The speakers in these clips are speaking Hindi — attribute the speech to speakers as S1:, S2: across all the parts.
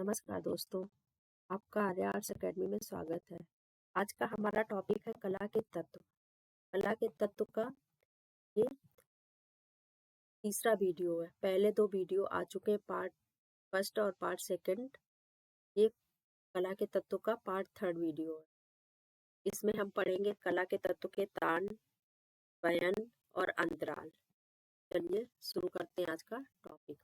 S1: नमस्कार दोस्तों, आपका आर्या आर्ट्स अकेडमी में स्वागत है। आज का हमारा टॉपिक है कला के तत्व। कला के तत्व का ये तीसरा वीडियो है। पहले 2 वीडियो आ चुके हैं, पार्ट फर्स्ट और पार्ट सेकंड। ये कला के तत्व का पार्ट थर्ड वीडियो है। इसमें हम पढ़ेंगे कला के तत्व के तान, वयन और अंतराल। चलिए शुरू करते हैं आज का टॉपिक।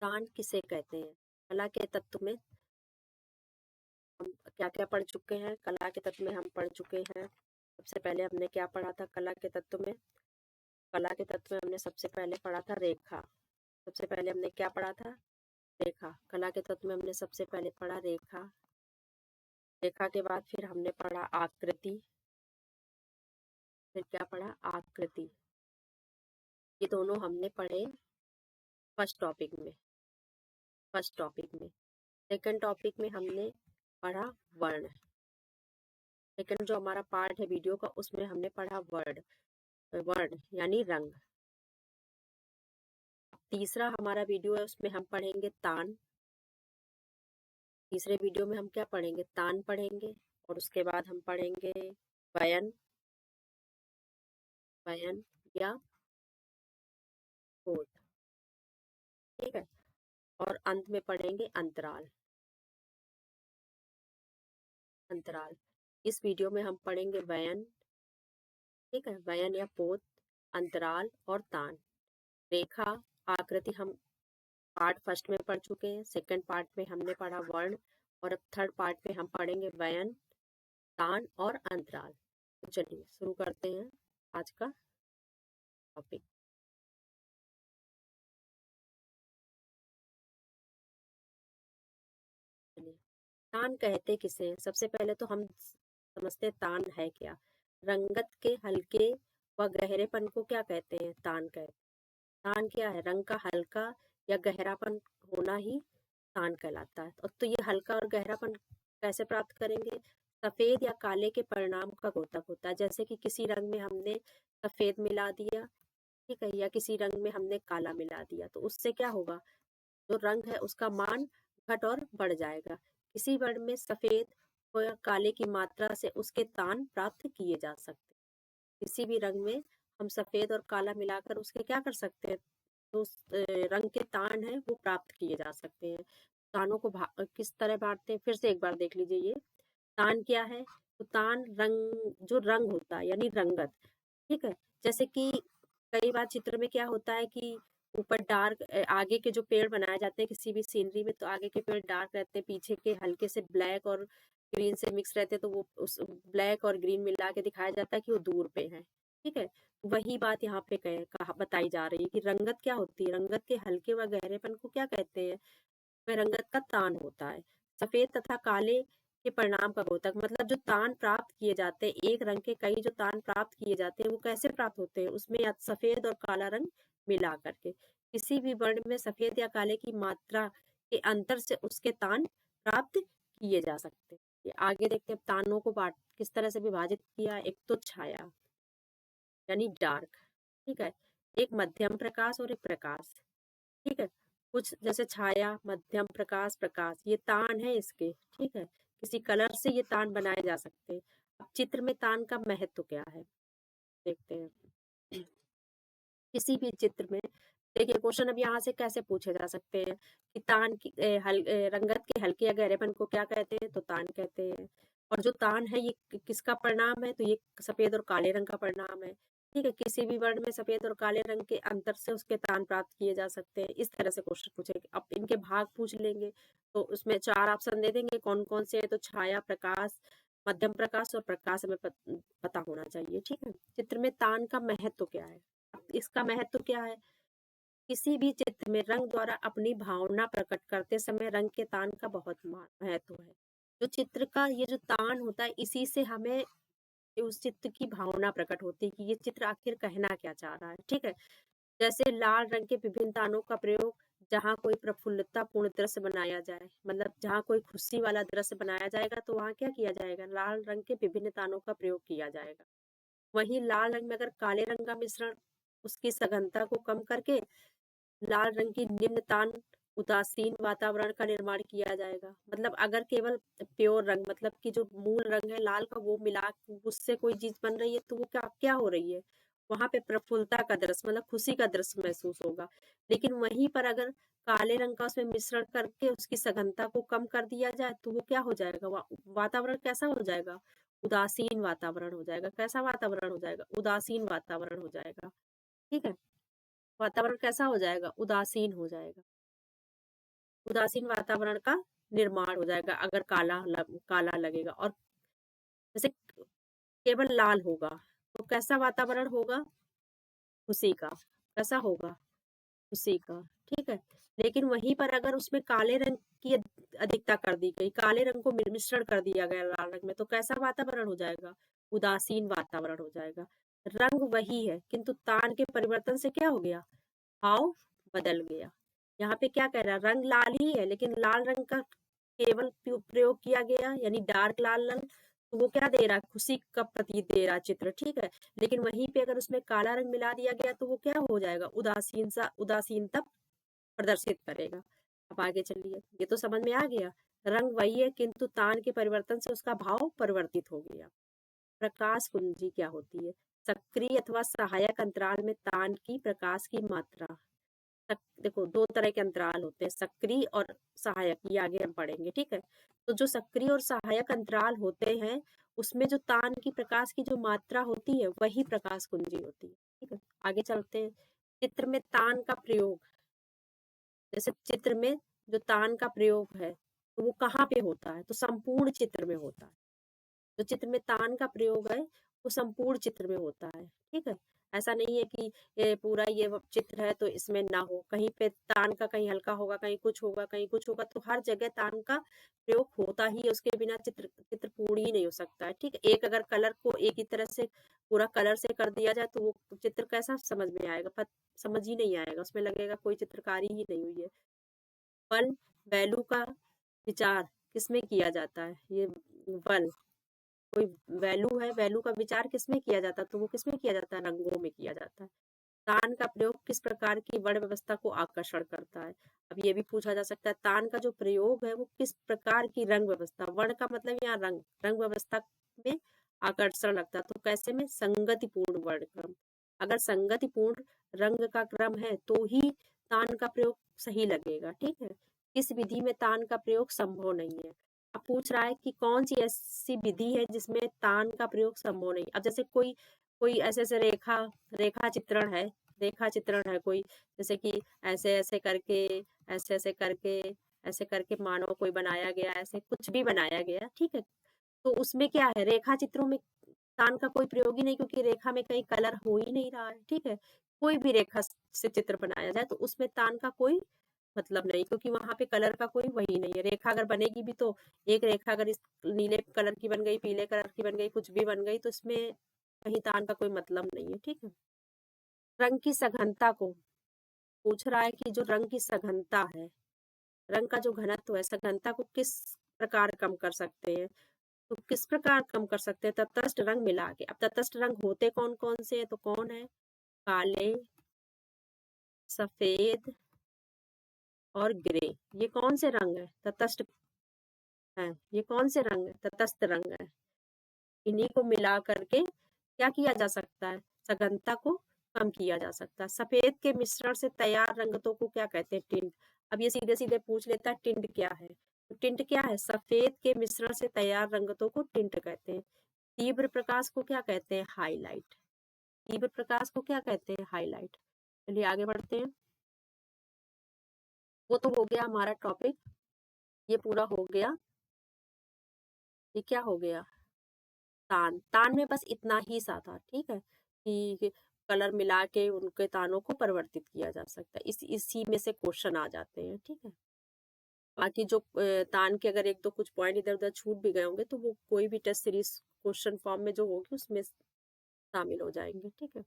S1: तान किसे कहते हैं? कला के तत्व में हम क्या क्या पढ़ चुके हैं? कला के तत्व में हम पढ़ चुके हैं, सबसे पहले हमने क्या पढ़ा था कला के तत्व में? कला के तत्व में हमने सबसे पहले पढ़ा था रेखा। सबसे पहले हमने क्या पढ़ा था? रेखा। कला के तत्व में हमने सबसे पहले पढ़ा रेखा। रेखा के बाद फिर हमने पढ़ा आकृति। फिर क्या पढ़ा? आकृति। ये दोनों हमने पढ़े फर्स्ट टॉपिक में। सेकंड टॉपिक में हमने पढ़ा वर्ण। सेकंड जो हमारा पार्ट है वीडियो का, उसमें हमने पढ़ा वर्ण यानी रंग। तीसरा हमारा वीडियो है, उसमें हम पढ़ेंगे तान। तीसरे वीडियो में हम क्या पढ़ेंगे? तान पढ़ेंगे। और उसके बाद हम पढ़ेंगे वयन या बोध। ठीक है। और अंत में पढ़ेंगे अंतराल। इस वीडियो में हम पढ़ेंगे वयन। ठीक है, वयन या बोध, अंतराल और तान। रेखा, आकृति हम पार्ट फर्स्ट में पढ़ चुके हैं। सेकंड पार्ट में हमने पढ़ा वर्ण, और अब थर्ड पार्ट में हम पढ़ेंगे वयन, तान और अंतराल। तो चलिए शुरू करते हैं आज का टॉपिक। तान कहते किसे हैं? सबसे पहले तो हम समझते तान है क्या। रंगत के हल्के व गहरेपन को क्या कहते हैं? तान कहते हैं। तान क्या है? रंग का हल्का या गहरापन होना ही तान कहलाता है। और तो ये हल्का और गहरापन कैसे प्राप्त करेंगे? सफेद या काले के परिणाम का द्योतक होता है। जैसे कि किसी रंग में हमने सफेद मिला दिया, ठीक है, या किसी रंग में हमने काला मिला दिया, तो उससे क्या होगा? जो रंग है उसका मान घट और बढ़ जाएगा। किसी वर्ण में सफेद या काले की मात्रा से उसके तान प्राप्त किए जा सकते हैं। किसी भी रंग में हम सफेद और काला मिलाकर उसके क्या कर सकते हैं? तो उस रंग के तान है वो प्राप्त किए जा सकते हैं। तानों को किस तरह बांटते हैं, फिर से एक बार देख लीजिए। ये तान क्या है? तो तान जो रंग होता है यानी रंगत। ठीक है। जैसे कि कई बार चित्र में क्या होता है कि ऊपर डार्क, आगे के जो पेड़ बनाए जाते हैं किसी भी सीनरी में, तो आगे के पेड़ डार्क रहते हैं, पीछे के हल्के से ब्लैक और ग्रीन से मिक्स रहते हैं, तो वो उस ब्लैक और ग्रीन मिला के दिखाया जाता है कि वो दूर पे है। ठीक है। वही बात यहाँ पे कहा बताई जा रही है कि रंगत क्या होती है। रंगत के हल्के व गहरेपन को क्या कहते हैं? वह रंगत का तान होता है। सफेद तथा काले के परिणाम का द्योतक, मतलब जो तान प्राप्त किए जाते हैं, एक रंग के कई जो तान प्राप्त किए जाते हैं वो कैसे प्राप्त होते हैं? उसमें या सफेद और काला रंग मिला करके। किसी भी वर्ण में सफेद या काले की मात्रा के अंतर से उसके तान प्राप्त किए जा सकते हैं। ये आगे देखते हैं तानों को किस तरह से विभाजित किया। एक तो छाया यानी डार्क, ठीक है, एक मध्यम प्रकाश और एक प्रकाश। ठीक है। कुछ जैसे छाया, मध्यम प्रकाश, प्रकाश, ये तान है इसके। ठीक है। किसी कलर से ये तान बनाए जा सकते हैं। अब चित्र में तान का महत्व क्या है देखते हैं। किसी भी चित्र में देखिए, क्वेश्चन अब यहाँ से कैसे पूछे जा सकते हैं कि तान की रंगत के हल्के या गहरेपन को क्या कहते हैं? तो तान कहते हैं। और जो तान है ये किसका परिणाम है? तो ये सफेद और काले रंग का परिणाम है। ठीक है। किसी भी वर्ण में सफेद और काले रंग के अंतर से उसके तान प्राप्त किए जा सकते हैं। इस तरह से क्वेश्चन पूछेंगे। अब इनके भाग पूछ लेंगे तो उसमें 4 ऑप्शन दे देंगे, कौन कौन से है? तो छाया, प्रकाश, मध्यम प्रकाश और प्रकाश हमें पता होना चाहिए। ठीक है। चित्र में तान का महत्व क्या है? इसका महत्व क्या है? किसी भी चित्र में रंग द्वारा अपनी भावना प्रकट करते समय रंग के तान का बहुत महत्व है। जो चित्र का ये जो तान होता है, इसी से हमें उस चित्र की भावना प्रकट होती है कि ये चित्र आखिर कहना क्या चाह रहा है। ठीक है। जैसे लाल रंग के विभिन्न तानों का प्रयोग जहाँ कोई प्रफुल्लता पूर्ण दृश्य बनाया जाए, मतलब जहाँ कोई खुशी वाला दृश्य बनाया जाएगा, तो वहाँ क्या किया जाएगा? लाल रंग के विभिन्न तानों का प्रयोग किया जाएगा। वहीं लाल रंग में अगर काले रंग का मिश्रण उसकी सघनता को कम करके लाल रंग की निम्न तान उदासीन वातावरण का निर्माण किया जाएगा। मतलब अगर केवल प्योर रंग, मतलब कि जो मूल रंग है लाल का, वो मिला उससे कोई चीज बन रही है तो वो क्या क्या हो रही है, वहां पे प्रफुल्लता का दृश्य, मतलब खुशी का दृश्य महसूस होगा। लेकिन वहीं पर अगर काले रंग का उसमें मिश्रण करके उसकी सघनता को कम कर दिया जाए तो वो क्या हो जाएगा, वातावरण कैसा हो जाएगा, उदासीन वातावरण हो जाएगा। कैसा वातावरण हो जाएगा, उदासीन वातावरण हो जाएगा। ठीक है, वातावरण कैसा हो जाएगा, उदासीन हो जाएगा। उदासीन वातावरण का निर्माण हो जाएगा अगर काला लगेगा। और जैसे केवल लाल होगा तो कैसा वातावरण होगा, खुशी का। कैसा होगा, खुशी का। ठीक है, लेकिन वहीं पर अगर उसमें काले रंग की अधिकता कर दी गई, काले रंग को मिश्रण कर दिया गया लाल रंग में, तो कैसा वातावरण हो जाएगा, उदासीन वातावरण हो जाएगा। रंग वही है किंतु तान के परिवर्तन से क्या हो गया, भाव बदल गया। यहाँ पे क्या कह रहा है, रंग लाल ही है लेकिन लाल रंग का केवल प्रयोग किया गया, यानी डार्क लाल रंग, तो वो क्या दे रहा है, खुशी का प्रतीक दे रहा है चित्र। ठीक है, लेकिन वहीं पे अगर उसमें काला रंग मिला दिया गया तो वो क्या हो जाएगा, उदासीनता प्रदर्शित करेगा। अब आगे चलिए, ये तो समझ में आ गया। रंग वही है किंतु तान के परिवर्तन से उसका भाव परिवर्तित हो गया। प्रकाश कुंजी क्या होती है, सक्रिय अथवा सहायक अंतराल में तान की प्रकाश की मात्रा। देखो दो तरह के अंतराल होते हैं, सक्रिय और सहायक, ये आगे हम पढ़ेंगे। ठीक है, तो जो सक्रिय और सहायक अंतराल होते हैं उसमें जो तान की प्रकाश की जो मात्रा होती है वही प्रकाश कुंजी होती है। ठीक है, आगे चलते हैं। चित्र में तान का प्रयोग, जैसे चित्र में जो तान का प्रयोग है तो वो कहाँ पे होता है, तो संपूर्ण चित्र में होता है। जो चित्र में तान का प्रयोग है वो संपूर्ण चित्र में होता है। ठीक है, ऐसा नहीं है कि पूरा ये चित्र है तो इसमें ना हो, कहीं पे तान का कहीं हल्का होगा, कहीं कुछ होगा, कहीं कुछ होगा, तो हर जगह तान का प्रयोग होता ही है, उसके बिना चित्र चित्र पूर्ण ही नहीं हो सकता है। ठीक है, एक अगर कलर को एक ही तरह से पूरा कलर से कर दिया जाए तो वो चित्र कैसा समझ में आएगा, समझ ही नहीं आएगा, उसमें लगेगा कोई चित्रकारी ही नहीं हुई है। बल वैल्यू का विचार किसमें किया जाता है, ये बल कोई वैल्यू है, वैल्यू का विचार किसमें किया जाता है, तो वो किसमें किया जाता है, रंगों में किया जाता है। तान का प्रयोग किस प्रकार की वर्ण व्यवस्था को आकर्षण करता है। अब ये भी पूछा जा सकता है, तान का जो प्रयोग है वो किस प्रकार की रंग व्यवस्था, वर्ण का मतलब यहाँ रंग, रंग व्यवस्था में आकर्षण लगता है, तो कैसे में, संगतिपूर्ण वर्ण क्रम। अगर संगतिपूर्ण रंग का क्रम है तो ही तान का प्रयोग सही लगेगा। ठीक है, किस विधि में तान का प्रयोग संभव नहीं है। अब पूछ रहा है कि कौन सी ऐसी विधि है जिसमें तान का प्रयोग संभव नहीं। अब जैसे कोई कोई ऐसे ऐसे रेखा चित्रण है, रेखा चित्रण है कोई, जैसे कि ऐसे ऐसे करके, ऐसे ऐसे करके, ऐसे करके मानव कोई बनाया गया, ऐसे कुछ भी बनाया गया। ठीक है, तो उसमें क्या है, रेखा चित्रों में तान का कोई प्रयोग ही नहीं, क्योंकि रेखा में कहीं कलर हो ही नहीं रहा है। ठीक है, कोई भी रेखा से चित्र बनाया जाए तो उसमें तान का कोई मतलब नहीं, क्योंकि वहां पे कलर का कोई वही नहीं है। रेखा अगर बनेगी भी तो एक रेखा अगर इस नीले कलर की बन गई, पीले कलर की बन गई, कुछ भी बन गई, तो इसमें कहीं तान का कोई मतलब नहीं है। ठीक है, रंग की सघनता को पूछ रहा है कि जो रंग की सघनता है, रंग का जो घनत्व है, सघनता को किस प्रकार कम कर सकते हैं, तो किस प्रकार कम कर सकते हैं, तटस्थ रंग मिला के। अब तटस्थ रंग होते कौन कौन से हैं, तो कौन है, काले, सफेद और ग्रे। ये कौन से रंग है, तटस्थ है, ये कौन से रंग है, तटस्थ रंग है। इन्हीं को मिला करके क्या किया जा सकता है, सघनता को कम किया जा सकता है। सफेद के मिश्रण से तैयार रंगतों को क्या कहते हैं, टिंट। अब ये सीधे सीधे पूछ लेता है टिंट क्या है, तो टिंट क्या है, सफेद के मिश्रण से तैयार रंगतों को टिंट कहते हैं। तीव्र प्रकाश को क्या कहते हैं, हाईलाइट। तीव्र प्रकाश को क्या कहते हैं, हाईलाइट। चलिए आगे बढ़ते हैं। वो तो हो गया हमारा टॉपिक, ये पूरा हो गया। ये क्या हो गया, तान। तान में बस इतना ही सा था। ठीक है, कि कलर मिला के उनके तानों को परिवर्तित किया जा सकता है, इसी में से क्वेश्चन आ जाते हैं। ठीक है, बाकी जो तान के अगर एक दो कुछ पॉइंट इधर उधर छूट भी गए होंगे तो वो कोई भी टेस्ट सीरीज क्वेश्चन फॉर्म में जो होगी उसमें शामिल हो जाएंगे। ठीक है,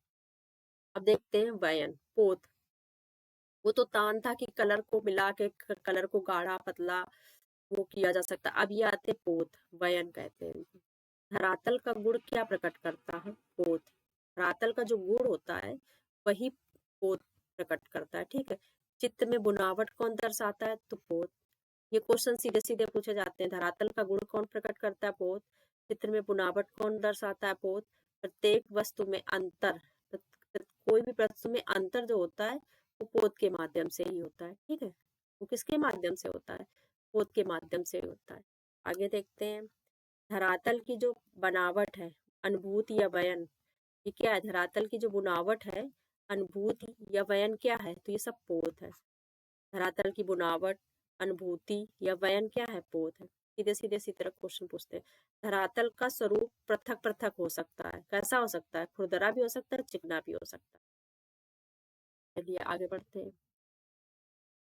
S1: अब देखते हैं वयन, पोत। वो तो तान था कि कलर को मिला के कलर को गाढ़ा पतला वो किया जा सकता। अब ये आते पोत, वयन कहते हैं इनको। धरातल का गुण क्या प्रकट करता है, पोत। धरातल का जो गुण होता है वही पोत प्रकट करता है। ठीक है, चित्र में बुनावट कौन दर्शाता है? तो पोत। ये क्वेश्चन सीधे सीधे पूछे जाते हैं। धरातल का गुण कौन प्रकट करता है? पोत। चित्र में बुनावट कौन दर्शाता है? पोत। प्रत्येक वस्तु में अंतर, कोई भी वस्तु में अंतर जो होता है वो पोत के माध्यम से ही होता है। ठीक है, वो किसके माध्यम से होता है? पोत के माध्यम से ही होता है। आगे देखते हैं, धरातल की जो बनावट है, अनुभूति या बयान, ये क्या है? धरातल की जो बुनावट है, अनुभूति या बयान क्या है? तो ये सब पोत है। धरातल की बुनावट, अनुभूति या बयान क्या है? पोत है। सीधे सीधे इसी तरह क्वेश्चन पूछते हैं। धरातल का स्वरूप पृथक पृथक हो सकता है। कैसा हो सकता है? खुरदरा भी हो सकता है, चिकना भी हो सकता है। चलिए आगे बढ़ते हैं।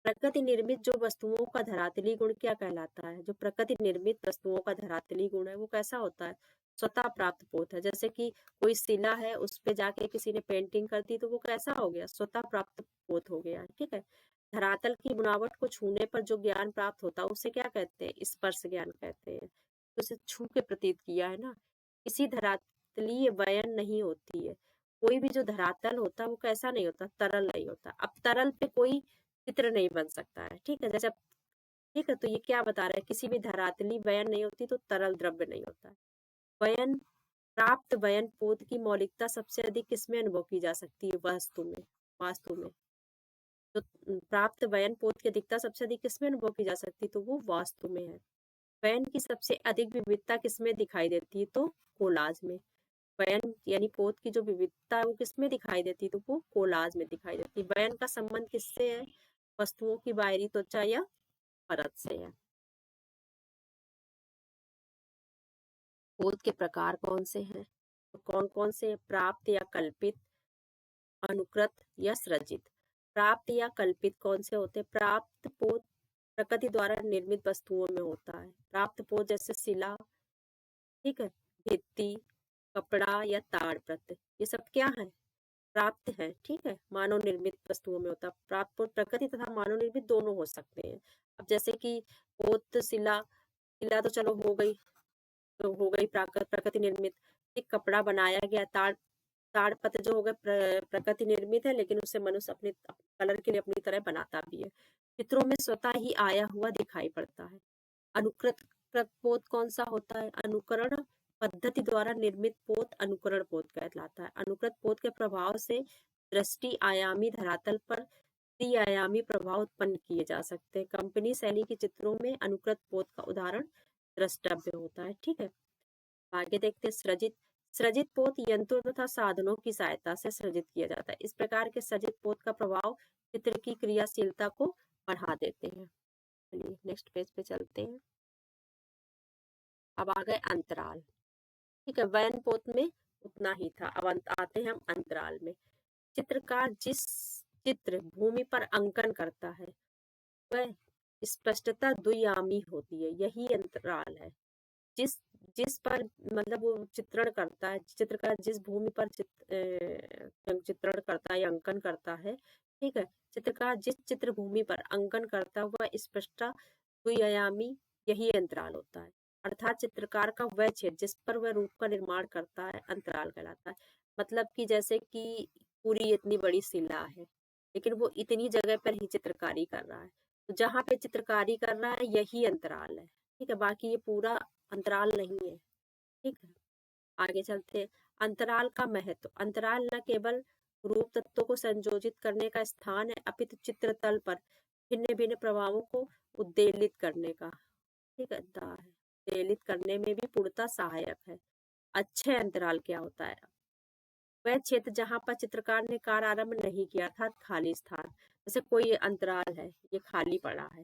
S1: प्रकृति निर्मित जो वस्तुओं का धरातली गुण क्या कहलाता है? जो प्रकृति निर्मित वस्तुओं का धरातली गुण है वो कैसा होता है? स्वतः प्राप्त पोत है। जैसे कि कोई शिला है, उस पे जाके किसी ने पेंटिंग कर दी तो वो कैसा हो गया? स्वतः प्राप्त पोत हो गया। ठीक है, धरातल की बनावट को छूने पर जो ज्ञान प्राप्त होता है उसे क्या कहते हैं? स्पर्श ज्ञान कहते हैं। तो उसे छू के प्रतीत किया है ना। किसी धरातलीय वयन नहीं होती है। कोई भी जो धरातल होता है वो कैसा नहीं होता? तरल नहीं होता। अब तरल पे कोई चित्र नहीं बन सकता है। ठीक है, जैसे ठीक है, तो ये क्या बता रहा है? किसी भी धरातली वयन नहीं होती तो तरल द्रव्य नहीं होता है। वयन, प्राप्त वयन पोत की मौलिकता सबसे अधिक किसमें अनुभव की जा सकती है? वास्तु में। वास्तु में तो प्राप्त वयन पोत की अधिकता सबसे अधिक किसमें अनुभव की जा सकती है? तो वो वास्तु में है। वयन की सबसे अधिक विविधता किसमें दिखाई देती है? तो कोलाज में। वयन यानी पोत की जो विविधता है वो किसमें दिखाई देती है? तो वो कोलाज में दिखाई देती है। वयन का संबंध किससे है? वस्तुओं की बाहरी त्वचा या परत से है। पोत के प्रकार कौन से हैं? तो कौन कौन से? प्राप्त या कल्पित, अनुकृत या सृजित। प्राप्त या कल्पित कौन से होते हैं? प्राप्त पोत प्रकृति द्वारा निर्मित वस्तुओं में होता है। प्राप्त पोत जैसे शिला, ठीक है, भित्ति, कपड़ा या ताड़पत्र, ये सब क्या है? प्राप्त है। ठीक है, मानव निर्मित वस्तुओं में होता है। प्राप्त पोत प्रकृति तथा मानव निर्मित दोनों हो सकते हैं। अब जैसे कि पोत शिला, शिला तो चलो हो गई, तो हो गई प्रकृति निर्मित। एक कपड़ा बनाया गया, ताड़पत्र जो हो गया प्रकृति निर्मित है, लेकिन उसे मनुष्य अपने कलर के लिए अपनी तरह बनाता भी है। चित्रों में स्वतः ही आया हुआ दिखाई पड़ता है। अनुकृत पोत कौन सा होता है? अनुकरण पद्धति द्वारा निर्मित पोत अनुकरण पोत कहलाता है। अनुकृत पोत के प्रभाव से दृष्टि आयामी धरातल पर त्रिआयामी प्रभाव उत्पन्न किए जा सकते हैं। कंपनी शैली के चित्रों में अनुकृत पोत का उदाहरण द्रष्टव्य होता है। ठीक है, आगे देखते हैं सृजित। सृजित पोत यंत्रों तथा साधनों की सहायता से सृजित किया जाता है। इस प्रकार के सृजित पोत का प्रभाव चित्र की क्रियाशीलता को बढ़ा देते हैं। चलिए नेक्स्ट पेज पे चलते हैं। अब आ गए अंतराल। ठीक है, वयन पोत में उतना ही था। अब आते हैं हम अंतराल में। चित्रकार जिस चित्र भूमि पर अंकन करता है वह स्पष्टता द्वियामी होती है, यही अंतराल है। जिस जिस पर मतलब वो चित्रण करता है, चित्रकार जिस भूमि पर चित्रण करता है या अंकन करता है, ठीक है, चित्रकार जिस चित्र भूमि पर अंकन करता है वह स्पष्टता द्विआयामी, यही अंतराल होता है। अर्थात चित्रकार का वह क्षेत्र जिस पर वह रूप का निर्माण करता है अंतराल कहलाता है। मतलब कि जैसे कि पूरी इतनी बड़ी शिला है, लेकिन वो इतनी जगह पर ही चित्रकारी कर रहा है, तो जहाँ पे चित्रकारी कर रहा है यही अंतराल है। ठीक है, बाकी ये पूरा अंतराल नहीं है। ठीक है, आगे चलते हैं। अंतराल का महत्व। अंतराल न केवल रूप तत्वों को संयोजित करने का स्थान है, अपितु चित्र तल पर भिन्न भिन्न प्रभावों को उद्वेलित करने का, ठीक है, उद्वेलित करने में भी पूर्णतः सहायक है। अच्छे अंतराल क्या होता है? वह क्षेत्र जहाँ पर चित्रकार ने कार्य आरंभ नहीं किया, अर्थात खाली स्थान। जैसे कोई अंतराल है, ये खाली पड़ा है,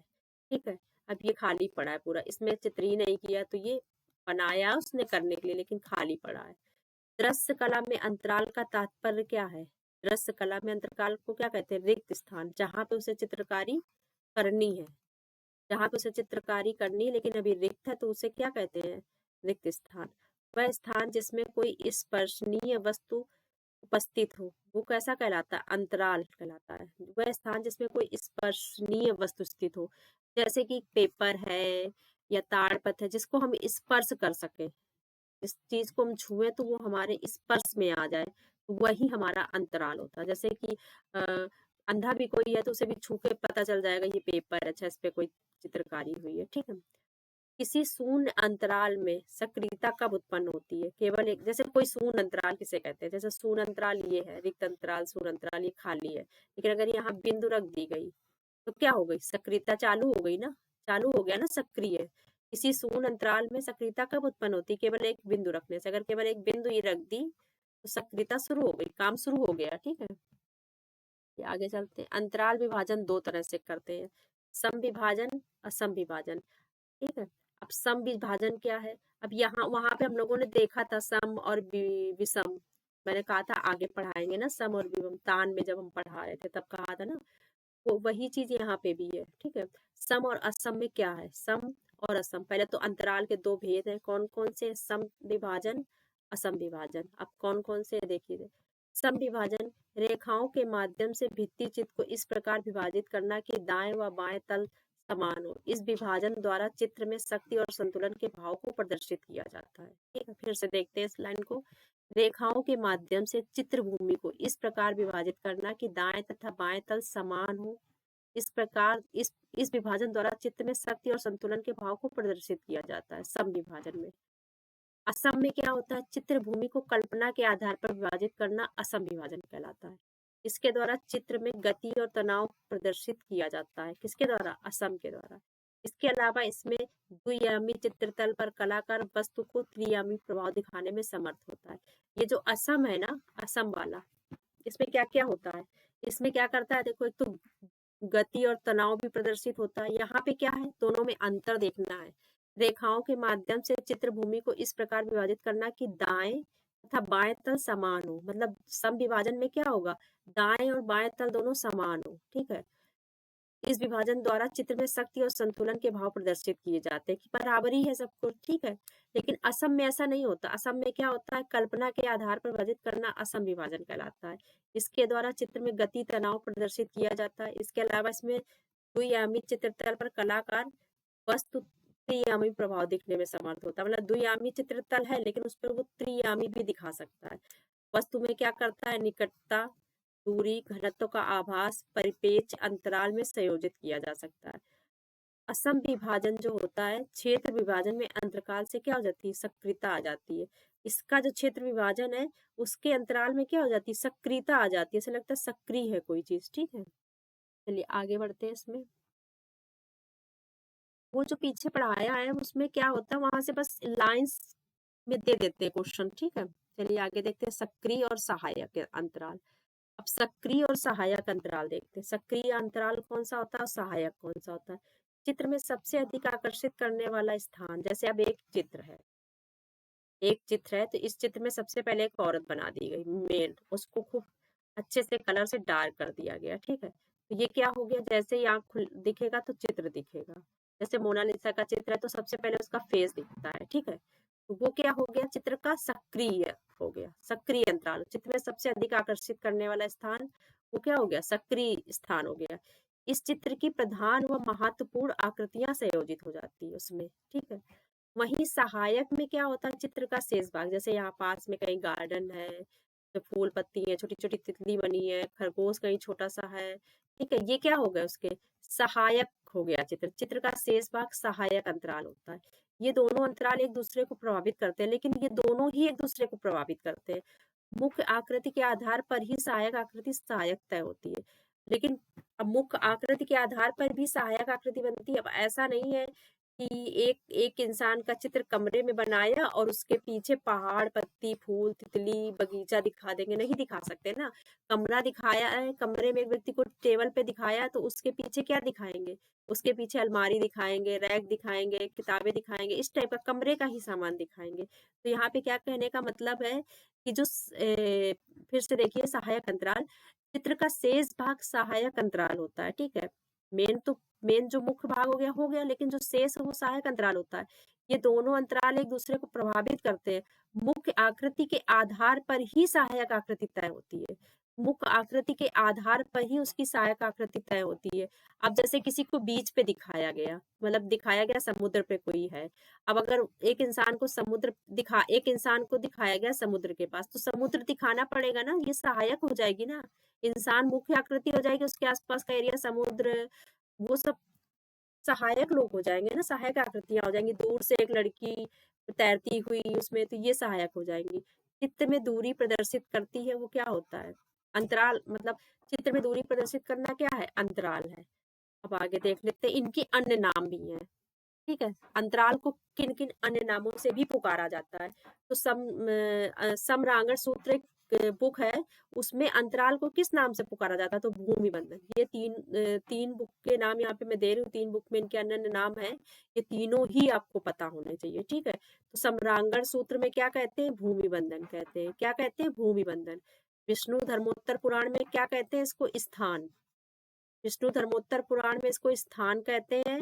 S1: ठीक है, अब ये खाली पड़ा है पूरा, इसमें चित्र ही नहीं किया, तो ये बनाया उसने करने के लिए लेकिन खाली पड़ा है। दृश्य कला में अंतराल का तात्पर्य क्या है? दृश्य कला में अंतराल को क्या कहते हैं? रिक्त स्थान, जहाँ पे उसे चित्रकारी करनी है, जहाँ पे उसे चित्रकारी करनी है लेकिन अभी रिक्त है, तो उसे क्या कहते हैं? रिक्त स्थान। वह स्थान जिसमें कोई स्पर्शनीय वस्तु उपस्थित हो, वो कैसा कहलाता है? अंतराल कहलाता है। वह स्थान जिसमें कोई स्पर्शनीय वस्तु स्थित हो, जैसे कि पेपर है या ताड़पत्र है, जिसको हम स्पर्श कर सके, इस चीज को हम छुए तो वो हमारे स्पर्श में आ जाए, वही हमारा अंतराल होता है। जैसे कि अंधा भी कोई है तो उसे भी छू के पता चल जाएगा ये पेपर है, अच्छा इस पे कोई चित्रकारी हुई है, ठीक है। किसी शून्य अंतराल में सक्रियता कब उत्पन्न होती है? केवल एक, जैसे कोई शून्य अंतराल किसे कहते हैं, जैसे शून्य अंतराल ये है, रिक्त अंतराल, शून्य अंतराल ये खाली है, लेकिन अगर यहाँ बिंदु रख दी गई तो क्या हो गई? सक्रियता चालू हो गई ना, चालू हो गया ना सक्रिय। किसी शून्य अंतराल में सक्रियता कब उत्पन्न होती है? केवल एक बिंदु रखने से। अगर केवल एक बिंदु ये रख दी तो सक्रियता शुरू हो गई, काम शुरू हो गया, ठीक है। ये आगे चलते हैं। अंतराल विभाजन दो तरह से करते हैं, सम विभाजन, असम विभाजन, ठीक है। अब सम विभाजन क्या है? अब यहाँ वहां पे हम लोगों ने देखा था सम और विषम, मैंने कहा था आगे पढ़ाएंगे ना सम और विषम, तान में जब हम पढ़ा रहे थे तब कहा था ना, वो वही चीज यहाँ पे भी है, ठीक है। सम और असम में क्या है? सम और असम, पहले तो अंतराल के दो भेद हैं, कौन कौन से? सम विभाजन, असम विभाजन। अब कौन कौन से देखिए। सम विभाजन, रेखाओं के माध्यम से भित्ति चित्र को इस प्रकार विभाजित करना कि दाएं व बाएं तल समान हो। इस विभाजन द्वारा चित्र में शक्ति और संतुलन के भाव को प्रदर्शित किया जाता है, ठीक है। फिर से देखते हैं इस लाइन को। रेखाओं के माध्यम से चित्र भूमि को इस प्रकार विभाजित करना कि दाएं तथा बाएं तल समान हो। इस प्रकार इस विभाजन द्वारा चित्र में शक्ति और संतुलन के भाव को प्रदर्शित किया जाता है सम विभाजन में। असम में क्या होता है? चित्र भूमि को कल्पना के आधार पर विभाजित करना असम विभाजन कहलाता है। इसके द्वारा चित्र में गति और तनाव प्रदर्शित किया जाता है। किसके द्वारा? असम के द्वारा। इसके अलावा इसमें द्वियामी चित्रतल पर कलाकार वस्तु को त्रियामी प्रभाव दिखाने में समर्थ होता है। ये जो असम है ना, असम वाला, इसमें क्या क्या होता है? इसमें क्या करता है देखो, एक तो गति और तनाव भी प्रदर्शित होता है। यहाँ पे क्या है? दोनों में अंतर देखना है। रेखाओं के माध्यम से चित्र भूमि को इस प्रकार विभाजित करना कि दाएं तथा बाएं तल समान हो, मतलब सम विभाजन में क्या होगा? दाएं और बाएं तल दोनों समान हो, ठीक है। इस विभाजन द्वारा चित्र में शक्ति और संतुलन के भाव प्रदर्शित किए जाते हैं कि बराबरी है सब कुछ, ठीक है। लेकिन असम में ऐसा नहीं होता। असम में क्या होता है? कल्पना के आधार पर विभाजित करना असम विभाजन कहलाता है। इसके द्वारा चित्र में गति तनाव प्रदर्शित किया जाता है। इसके अलावा इसमें द्वियामी चित्रतल पर कलाकार वस्तु त्रियामी प्रभाव दिखने में समर्थ होता है। मतलब द्वियामी चित्रतल है लेकिन उस पर वो त्रियामी भी दिखा सकता है। वस्तु में क्या करता है? निकटता, दूरी, घनत्व का आभास परिपेक्ष अंतराल में संयोजित किया जा सकता है। असम विभाजन जो होता है, क्षेत्र विभाजन में अंतराल से क्या हो जाती है? सक्रियता आ जाती है। इसका जो क्षेत्र विभाजन है उसके अंतराल में क्या हो जाती है? सक्रियता आ जाती है, ऐसा लगता है सक्रिय है कोई चीज, ठीक है। चलिए आगे बढ़ते हैं। इसमें वो जो पीछे पढ़ाया है उसमें क्या होता है, वहां से बस लाइंस में दे देते हैं क्वेश्चन, ठीक है। चलिए आगे देखते हैं सक्रिय और सहायक अंतराल। अब सक्रिय और सहायक अंतराल देखते हैं। सक्रिय अंतराल कौन सा होता है और सहायक कौन सा होता है? चित्र में सबसे अधिक आकर्षित करने वाला स्थान, जैसे अब एक चित्र है, एक चित्र है तो इस चित्र में सबसे पहले एक औरत बना दी गई, मेल, उसको खूब अच्छे से कलर से डार्क कर दिया गया, ठीक है। तो ये क्या हो गया? जैसे ही आंख दिखेगा तो चित्र दिखेगा। जैसे मोनालिसा का चित्र है तो सबसे पहले उसका फेस दिखता है, ठीक है। तो वो क्या हो गया? चित्र का सक्रिय हो गया, सक्रिय अंतराल। चित्र में सबसे अधिक आकर्षित करने वाला स्थान वो क्या हो गया? सक्रिय स्थान हो गया। इस चित्र की प्रधान व महत्वपूर्ण आकृतियां संयोजित हो जाती है उसमें, ठीक है। वहीं सहायक में क्या होता है? चित्र का शेष भाग, जैसे यहाँ पास में कहीं गार्डन है, तो फूल पत्ती है, छोटी छोटी तितली बनी है, खरगोश कहीं छोटा सा है, ठीक है। ये क्या हो गया? उसके सहायक हो गया चित्र। चित्र का शेष भाग सहायक अंतराल होता है। ये दोनों अंतराल एक दूसरे को प्रभावित करते हैं, लेकिन ये दोनों ही एक दूसरे को प्रभावित करते हैं। मुख्य आकृति के आधार पर ही सहायक आकृति सहायक तय होती है, लेकिन अब मुख्य आकृति के आधार पर भी सहायक आकृति बनती है। अब ऐसा नहीं है कि एक एक इंसान का चित्र कमरे में बनाया और उसके पीछे पहाड़, पत्ती, फूल, तितली, बगीचा दिखा देंगे, नहीं दिखा सकते ना। कमरा दिखाया है, कमरे में एक व्यक्ति को टेबल पे दिखाया है तो उसके पीछे क्या दिखाएंगे? उसके पीछे अलमारी दिखाएंगे, रैक दिखाएंगे, किताबें दिखाएंगे, इस टाइप का कमरे का ही सामान दिखाएंगे। तो यहाँ पे क्या कहने का मतलब है कि जो फिर से देखिए सहायक अंतराल, चित्र का शेष भाग सहायक अंतराल होता है, ठीक है। मेन जो मुख्य भाग हो गया, लेकिन जो शेष है वो सहायक अंतराल होता है। ये दोनों अंतराल एक दूसरे को प्रभावित करते हैं। मुख्य आकृति के आधार पर ही सहायक आकृति तय होती है। मुख्य आकृति के आधार पर ही उसकी सहायक आकृति तय होती है। अब जैसे किसी को बीच पे दिखाया गया, मतलब दिखाया गया समुद्र पे कोई है। अब अगर एक इंसान को दिखाया गया समुद्र के पास, तो समुद्र दिखाना पड़ेगा ना, ये सहायक हो जाएगी ना। इंसान मुख्य आकृति हो जाएगी, उसके आसपास का एरिया समुद्र, वो सब सहायक लोग हो जाएंगे ना, सहायक आकृतियां हो जाएंगी। दूर से एक लड़की तैरती हुई उसमें, तो ये सहायक हो जाएंगी। चित्र में दूरी प्रदर्शित करती है, वो क्या होता है? अंतराल, मतलब चित्र में दूरी प्रदर्शित करना क्या है? अंतराल है। अब आगे देख लेते हैं, इनके अन्य नाम भी हैं। ठीक है, अंतराल को किन किन अन्य नामों से भी पुकारा जाता है? तो समरांगण सूत्र एक बुक है, उसमें अंतराल को किस नाम से पुकारा जाता है? तो भूमि बंधन। ये तीन बुक के नाम यहाँ पे मैं दे रही हूँ, 3 बुक में इनके अन्य नाम है, ये तीनों ही आपको पता होने चाहिए। ठीक है, तो समरांगण सूत्र में क्या कहते हैं? भूमि बंधन कहते हैं। क्या कहते हैं? भूमि बंधन। विष्णु धर्मोत्तर पुराण में क्या कहते हैं? इसको स्थान। विष्णु धर्मोत्तर पुराण में इसको स्थान कहते हैं,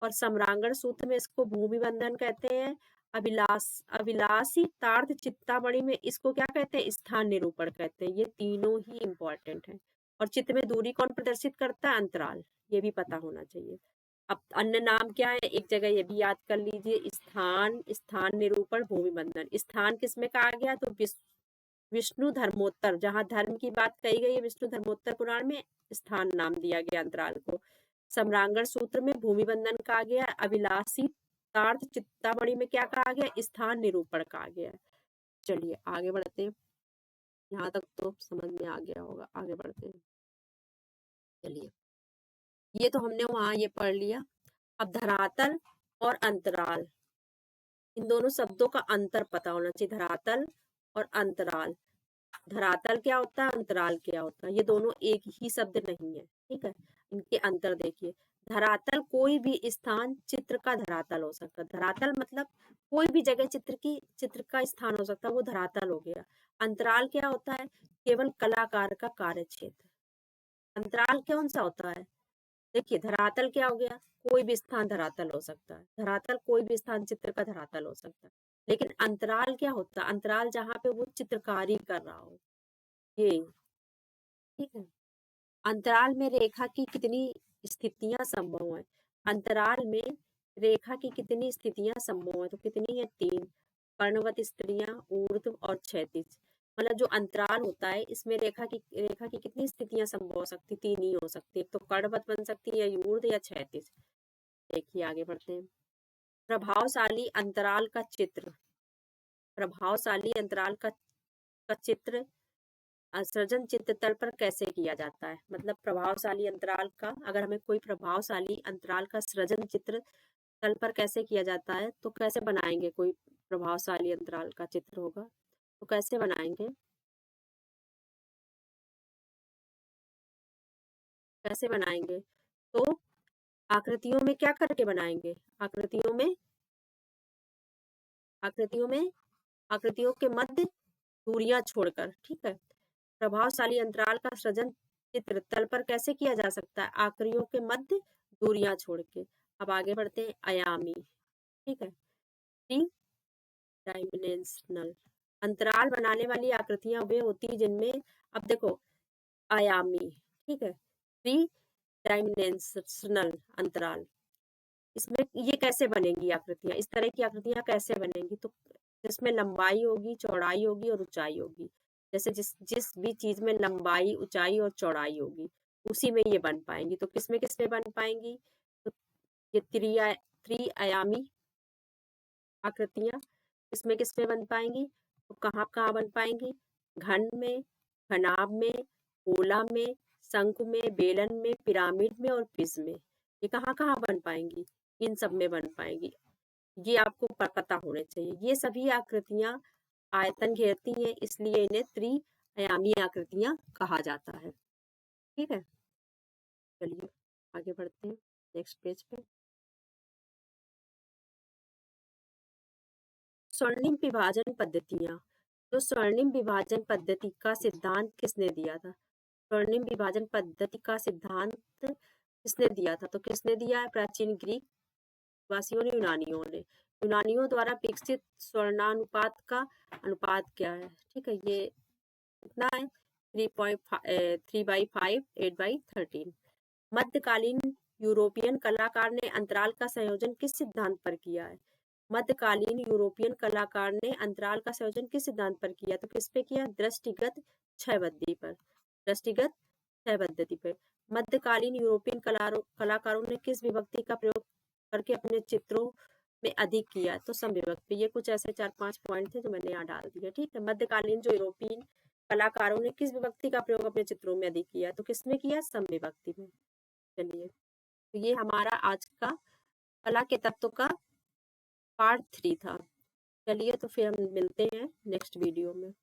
S1: और सम्रांगण सूत्र में इसको भूमि बंधन कहते हैं। अभिलाषी तार्थ चिंतामणि में इसको क्या कहते हैं? स्थान निरूपण कहते हैं। ये तीनों ही इंपॉर्टेंट है। और चित्र में दूरी कौन प्रदर्शित करता है? अंतराल। ये भी पता होना चाहिए। अब अन्य नाम क्या है, एक जगह ये भी याद कर लीजिए, स्थान, स्थान निरूपण, भूमि बंधन। स्थान किसमें कहा गया? तो विष्णु धर्मोत्तर, जहाँ धर्म की बात कही गई है विष्णु धर्मोत्तर पुराण में, स्थान नाम दिया गया अंतराल को। सम्रांगण सूत्र में भूमि बंधन कहा गया। अभिलाषी तार्थ चिंतामणि में क्या कहा गया? स्थान निरूपण कहा गया। चलिए आगे बढ़ते हैं, यहाँ तक तो समझ में आ गया होगा, आगे बढ़ते हैं। चलिए, ये तो हमने वहां ये पढ़ लिया। अब धरातल और अंतराल, इन दोनों शब्दों का अंतर पता होना चाहिए। धरातल और अंतराल, धरातल क्या होता है, अंतराल क्या होता है, ये दोनों एक ही शब्द नहीं है। ठीक है, इनके अंतर देखिए। धरातल कोई भी स्थान चित्र का धरातल हो सकता है। धरातल मतलब कोई भी जगह चित्र का स्थान हो सकता है, वो धरातल हो गया। अंतराल क्या होता है? केवल कलाकार का कार्य क्षेत्र। अंतराल कौन सा होता है? देखिए, धरातल क्या हो गया? कोई भी स्थान धरातल हो सकता है। धरातल कोई भी स्थान चित्र का धरातल हो सकता है। लेकिन अंतराल क्या होता है? अंतराल जहाँ पे वो चित्रकारी कर रहा हो, ये। ठीक है, अंतराल में रेखा की कितनी स्थितियां संभव है? अंतराल में रेखा की कितनी स्थितियां संभव है? तो कितनी है? 3। कर्णवत स्त्रियां, ऊर्ध्व और क्षैतिज। मतलब जो अंतराल होता है, इसमें रेखा की कितनी स्थितियां संभव हो सकती? 3 ही हो सकती है। तो कर्णवत बन सकती है, या ऊर्ध्व या क्षैतिज। देखिए आगे बढ़ते हैं। प्रभावशाली अंतराल का चित्र, प्रभावशाली अंतराल का चित्र सृजन चित्र तल पर कैसे किया जाता है? मतलब प्रभावशाली अंतराल का, अगर हमें कोई प्रभावशाली अंतराल का सृजन चित्र तल पर कैसे किया जाता है, तो कैसे बनाएंगे? कोई प्रभावशाली अंतराल का चित्र होगा तो कैसे बनाएंगे? कैसे बनाएंगे? तो आकृतियों में क्या करके बनाएंगे? आकृतियों में आकृतियों के मध्य दूरियां छोड़कर। ठीक है, प्रभावशाली अंतराल का सृजन चित्र तल पर कैसे किया जा सकता है? आकृतियों के मध्य दूरियां छोड़ के। अब आगे बढ़ते हैं, आयामी। ठीक है, थ्री डायमेंशनल अंतराल बनाने वाली आकृतियां वे होती है जिनमें, अब देखो, आयामी, ठीक है, थ्री डायमेंशनल अंतराल, इसमें ये कैसे बनेंगी आकृतियां? इस तरह की आकृतियां कैसे बनेंगी? तो जिसमें लंबाई होगी, चौड़ाई होगी और ऊंचाई होगी। जैसे जिस जिस भी चीज में लंबाई, ऊंचाई और चौड़ाई होगी, उसी में ये बन पाएंगी। तो किसमें किसमें बन पाएंगी? तो ये त्रि आयामी आकृतियां किसमें किसमें बन पाएंगी? तो कहाँ कहाँ बन पाएंगी? घन में, घनाभ में, गोला में, शंकु में, बेलन में, पिरामिड में और पिज में। ये कहाँ कहाँ बन पाएंगी? इन सब में बन पाएंगी। ये आपको पता होने चाहिए। ये सभी आकृतियां आयतन घेरती हैं, इसलिए इन्हें त्रिआयामी आकृतियां कहा जाता है। ठीक है, चलिए आगे बढ़ते हैं नेक्स्ट पेज पे। स्वर्णिम विभाजन पद्धतियां। तो स्वर्णिम विभाजन पद्धति का सिद्धांत किसने दिया था? स्वर्णिम विभाजन पद्धति का सिद्धांत किसने दिया था? तो किसने दिया है? प्राचीन ग्रीक वासियों ने, यूनानियों ने। यूनानियों द्वारा विकसित स्वर्णानुपात का अनुपात क्या है? ठीक है, ये कितना है? 3/5 8/13। मध्यकालीन यूरोपियन कलाकार ने अंतराल का संयोजन किस सिद्धांत पर किया है? मध्यकालीन यूरोपियन कलाकार ने अंतराल का संयोजन किस सिद्धांत पर किया? तो किस पे किया? दृष्टिगत क्षय पद्धति पर। दृष्टिगत क्षय पद्धति पर। मध्यकालीन यूरोपियन कलाकारों ने किस विभक्ति का प्रयोग करके अपने चित्रों में अधिक किया? तो सम विभक्ति। ये कुछ ऐसे 4-5 पॉइंट थे जो मैंने यहाँ डाल दिए। ठीक है, मध्यकालीन जो यूरोपियन कलाकारों ने किस विभक्ति का प्रयोग अपने चित्रों में अधिक किया? तो किसमें किया? सम विभक्ति में। चलिए, तो ये हमारा आज का कला के तत्व का पार्ट 3 था। चलिए, तो फिर हम मिलते हैं नेक्स्ट वीडियो में।